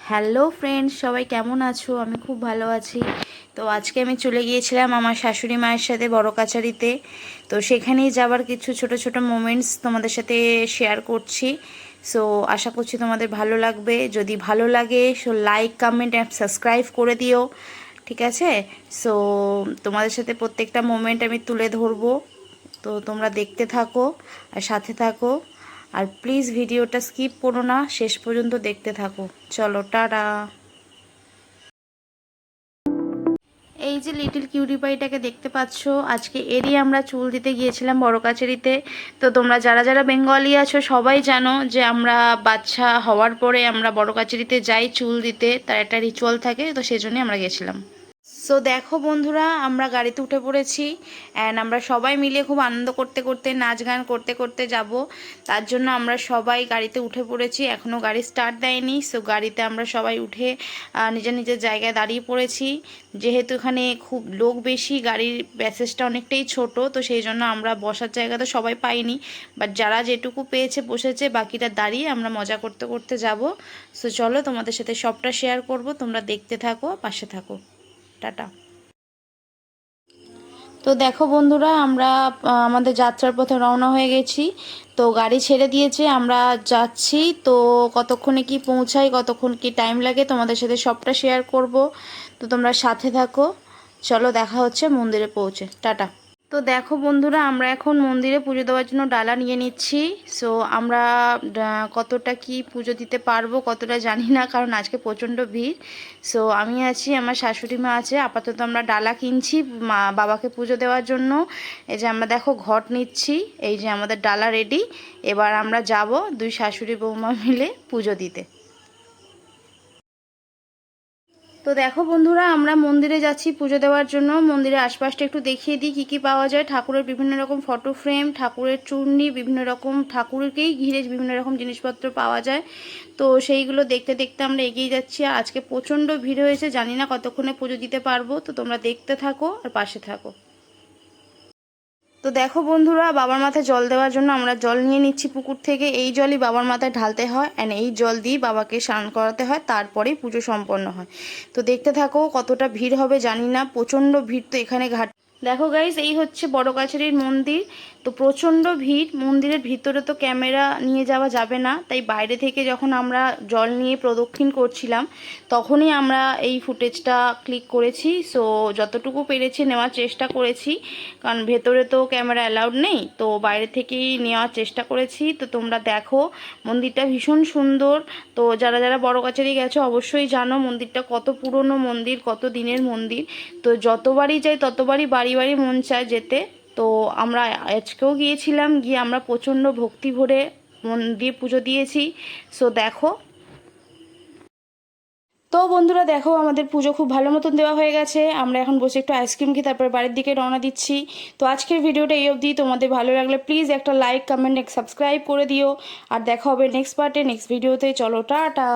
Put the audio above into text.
Hello friends, সবাই কেমন আছো? আমি খুব ভালো আছি। তো আজকে আমি চলে গিয়েছিলাম আমার শাশুড়ি মায়ের সাথে বড় কাছারিতে। তো সেখানেই যাবার কিছু ছোট ছোট মোমেন্টস তোমাদের সাথে শেয়ার করছি। সো আশা করছি তোমাদের ভালো লাগবে। যদি ভালো লাগে so like, comment and subscribe করে দিও, ঠিক আছে? সো তোমাদের সাথে প্রত্যেকটা মোমেন্ট আমি তুলে ধরবো, তো তোমরা দেখতে থাকো আর সাথে থাকো। আর প্লিজ ভিডিওটা স্কিপ করো না, শেষ পর্যন্ত দেখতে থাকো। চলো, টাটা। এই যে লিটল কিউটি পাইটাকে দেখতে পাচ্ছ, আজকে এরই আমরা চুল দিতে গিয়েছিলাম বড় কাছারিতে। তো তোমরা যারা যারা বেঙ্গলি আছো সবাই জানো যে আমরা বাচ্চা হওয়ার পরে আমরা বড় কাছারিতে যাই চুল দিতে, তার একটা রিচুয়াল থাকে, তো সেই জন্যই আমরা গেছিলাম। সো দেখো বন্ধুরা, আমরা গাড়িতে উঠে পড়েছি অ্যান্ড আমরা সবাই মিলে খুব আনন্দ করতে করতে, নাচ গান করতে করতে যাব। তার জন্য আমরা সবাই গাড়িতে উঠে পড়েছি। এখনও গাড়ি স্টার্ট দেয়নি। সো গাড়িতে আমরা সবাই উঠে নিজের নিজের জায়গায় দাঁড়িয়ে পড়েছি। যেহেতু এখানে খুব লোক বেশি, গাড়ির প্যাসেজটা অনেকটাই ছোট, তো সেই জন্য আমরা বসার জায়গা তো সবাই পাইনি, বাট যারা যেটুকু পেয়েছে বসেছে, বাকিটা দাঁড়িয়ে আমরা মজা করতে করতে যাব। সো চলো, তোমাদের সাথে সবটা শেয়ার করব, তোমরা দেখতে থাকো, পাশে থাকো। টাটা। তো দেখো বন্ধুরা, আমরা আমাদের যাত্রার পথে রওনা হয়ে গেছি। তো গাড়ি ছেড়ে দিয়েছে, আমরা যাচ্ছি। তো কতক্ষণে কি পৌঁছাই, কতক্ষণ কি টাইম লাগে, তোমাদের সাথে সবটা শেয়ার করব। তো তোমরা সাথে থাকো। চলো, দেখা হচ্ছে মন্দিরে পৌঁছে। টাটা। তো দেখো বন্ধুরা, আমরা এখন মন্দিরে পুজো দেওয়ার জন্য ডালা নিয়ে নিচ্ছি। সো আমরা কতটা কি পুজো দিতে পারবো কতটা জানি না, কারণ আজকে প্রচণ্ড ভিড়। সো আমি আছি, আমার শাশুড়ি মা আছে। আপাতত আমরা ডালা কিনছি বাবাকে পুজো দেওয়ার জন্য। এই যে আমরা দেখো ঘট নিচ্ছি, এই যে আমাদের ডালা রেডি। এবার আমরা যাব দুই শাশুড়ি বৌমা মিলে পুজো দিতে। তো দেখো বন্ধুরা, আমরা মন্দিরে যাচ্ছি পুজো দেওয়ার জন্য। মন্দিরের আশপাশটা একটু দেখিয়ে দিই কী কী পাওয়া যায়। ঠাকুরের বিভিন্ন রকম ফটো ফ্রেম, ঠাকুরের চূর্ণি, বিভিন্ন রকম ঠাকুরকেই ঘিরে বিভিন্ন রকম জিনিসপত্র পাওয়া যায়। তো সেইগুলো দেখতে দেখতে আমরা এগিয়ে যাচ্ছি। আর আজকে প্রচণ্ড ভিড় হয়েছে, জানি না কতক্ষণে পুজো দিতে পারবো। তো তোমরা দেখতে থাকো আর পাশে থাকো। তো দেখো বন্ধুরা, বাবার মাথায় জল দেওয়ার জন্য আমরা জল নিয়ে নিচ্ছি পুকুর থেকে। এই জলই বাবার মাথায় ঢালতে হয় অ্যান্ড এই জল দিয়ে বাবাকে স্নান করাতে হয়, তারপরেই পুজো সম্পন্ন হয়। তো দেখতে থাকো, কতটা ভিড় হবে জানি না, প্রচণ্ড ভিড় তো এখানে ঘাট। দেখো গাইস, এই হচ্ছে বড় কাছারির মন্দির। তো প্রচণ্ড ভিড়। মন্দিরের ভিতরে তো ক্যামেরা নিয়ে যাওয়া যাবে না, তাই বাইরে থেকে যখন আমরা জল নিয়ে প্রদক্ষিণ করছিলাম তখনই আমরা এই ফুটেজটা ক্লিক করেছি। সো যতটুকু পেরেছি নেওয়ার চেষ্টা করেছি, কারণ ভেতরে তো ক্যামেরা অ্যালাউড নেই, তো বাইরে থেকেই নেওয়ার চেষ্টা করেছি। তো তোমরা দেখো, মন্দিরটা ভীষণ সুন্দর। তো যারা যারা বড় কাছারি গেছো অবশ্যই জানো মন্দিরটা কত পুরনো মন্দির, কত দিনের মন্দির। তো যতবারই যাই ততবারই বাড়ি বাড়ি মন চায় যেতে। তো আমরা আজকেও গিয়েছিলাম, গিয়ে আমরা প্রচণ্ড ভক্তি ভরে মন দিয়ে পুজো দিয়েছি। সো দেখো। তো বন্ধুরা দেখো, আমাদের পুজো খুব ভালো মতন দেওয়া হয়ে গেছে। আমরা এখন বসে একটু আইসক্রিম খেয়ে তারপর বাড়ির দিকে রওনা দিচ্ছি। তো আজকের ভিডিওটা এই অবধি। তোমাদের ভালো লাগলে প্লিজ একটা লাইক, কমেন্ট, সাবস্ক্রাইব করে দিও। আর দেখা হবে নেক্সট পার্টে, নেক্সট ভিডিওতে। চলো, টাটা।